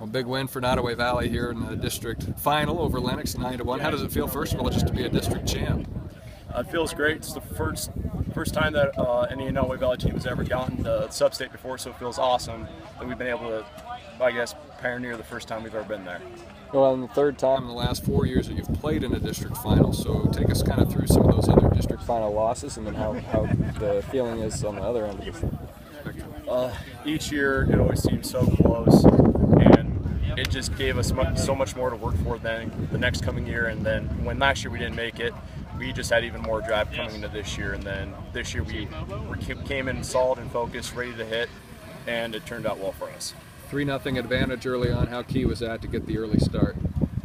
A big win for Nodaway Valley here in the district final over Lennox, 9-1. How does it feel, first of all, just to be a district champ? It feels great. It's the first time that any Nodaway Valley team has ever gotten to sub-state before, so it feels awesome that we've been able to, I guess, pioneer the first time we've ever been there. Well, and the third time in the last 4 years that you've played in a district final, so take us kind of through some of those other district final losses and then how the feeling is on the other end of the spectrum. Each year it always seems so close, and it just gave us so much more to work for than the next coming year. And then when last year we didn't make it, we just had even more drive coming into this year. And then this year we came in solid and focused, ready to hit, and it turned out well for us. 3-0 advantage early on. How key was that to get the early start?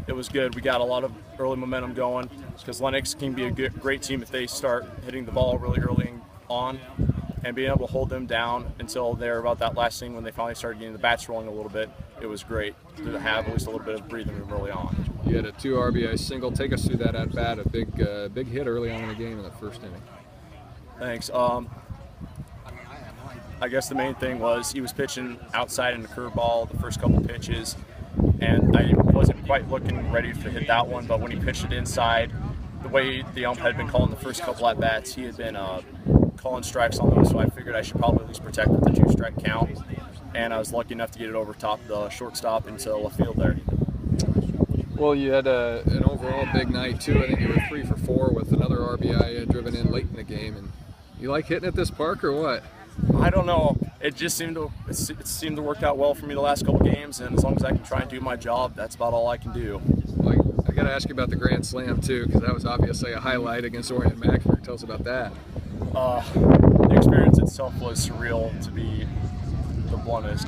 It was good. We got a lot of early momentum going because Lennox can be a great team if they start hitting the ball really early on, and being able to hold them down until they're about that last thing when they finally started getting the bats rolling a little bit. It was great to have at least a little bit of breathing room early on. You had a 2 RBI single. Take us through that at bat. A big hit early on in the game in the first inning. Thanks. I guess the main thing was he was pitching outside in the curveball the first couple pitches, and I wasn't quite looking ready to hit that one, but when he pitched it inside, the way the ump had been calling the first couple at bats, he had been calling strikes on them, so I figured I should probably at least protect the 2-strike count, and I was lucky enough to get it over top the shortstop into left field there. Well, you had an overall big night too. I think you were 3 for 4 with another RBI driven in late in the game. And you like hitting at this park or what? I don't know. It just seemed to work out well for me the last couple games, and as long as I can try and do my job, that's about all I can do. Well, I got to ask you about the Grand Slam too, because that was obviously a highlight against Orion Maxburg. Tell us about that. The experience itself was surreal, to be the bluntest.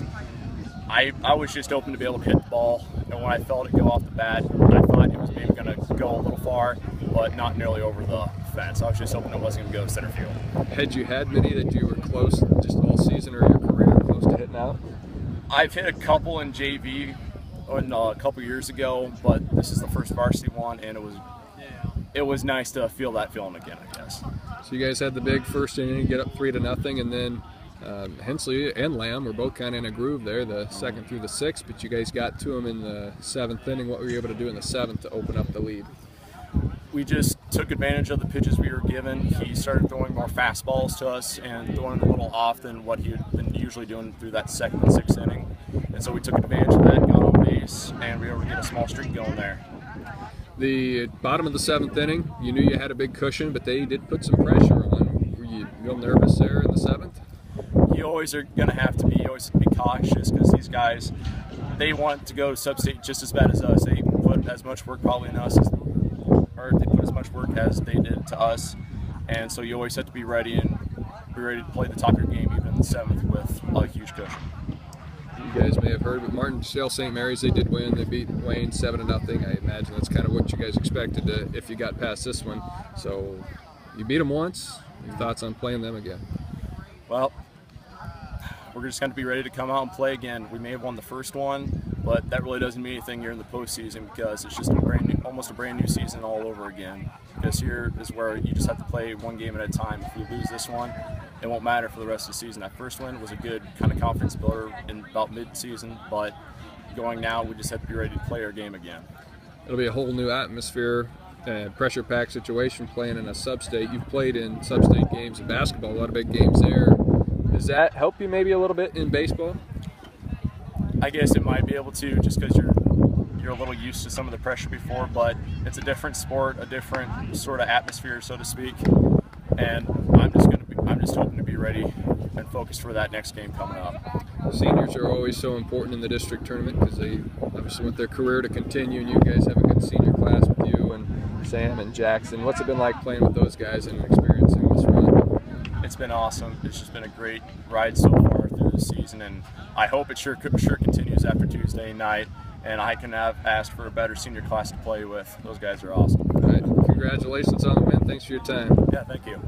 I was just hoping to be able to hit the ball, and when I felt it go off the bat, I thought it was maybe going to go a little far, but not nearly over the fence. I was just hoping it wasn't going to go to center field. Had you had many that you were close just all season or your career close to hitting out? I've hit a couple in JV a couple years ago, but this is the first varsity one, and it was nice to feel that feeling again, I guess. So you guys had the big first inning, get up 3-0, and then Hensley and Lamb were both kind of in a groove there, the 2nd through the 6th, but you guys got to them in the 7th inning. What were you able to do in the 7th to open up the lead? We just took advantage of the pitches we were given. He started throwing more fastballs to us and throwing a little off than what he had been usually doing through that 2nd and 6th inning. And so we took advantage of that, got on base, and we were able to get a small streak going there. The bottom of the 7th inning, you knew you had a big cushion, but they did put some pressure on. Were you real nervous there in the 7th? You always are going to have to be. You always have to be cautious because these guys, they want to go sub-state just as bad as us. They put as much work probably in us, or they put as much work as they did to us, and so you always have to be ready to play the top of your game even in the 7th with a huge cushion. You guys may have heard, but Martindale St. Mary's, they did win. They beat Wayne 7-0. I imagine that's kind of what you guys expected if you got past this one. So you beat them once. Your thoughts on playing them again? Well, we're just going to be ready to come out and play again. We may have won the first one, but that really doesn't mean anything here in the postseason because it's just almost a brand new season all over again. Because here is where you just have to play one game at a time. If you lose this one, it won't matter for the rest of the season. That first one was a good kind of confidence builder in about mid-season, but going now, we just have to be ready to play our game again. It'll be a whole new atmosphere, pressure-packed situation playing in a sub-state. You've played in sub-state games in basketball, a lot of big games there. Does that help you maybe a little bit in baseball? I guess it might be able to, just because you're a little used to some of the pressure before, but it's a different sport, a different sort of atmosphere, so to speak. And I'm just hoping to be ready and focused for that next game coming up. Seniors are always so important in the district tournament because they obviously want their career to continue, and you guys have a good senior class with you and Sam and Jackson. What's it been like playing with those guys and experiencing this run? It's been awesome. It's just been a great ride so far through the season, and I hope it sure continues after Tuesday night, and I can have asked for a better senior class to play with. Those guys are awesome. All right. Congratulations on the win. Thanks for your time. Yeah, thank you.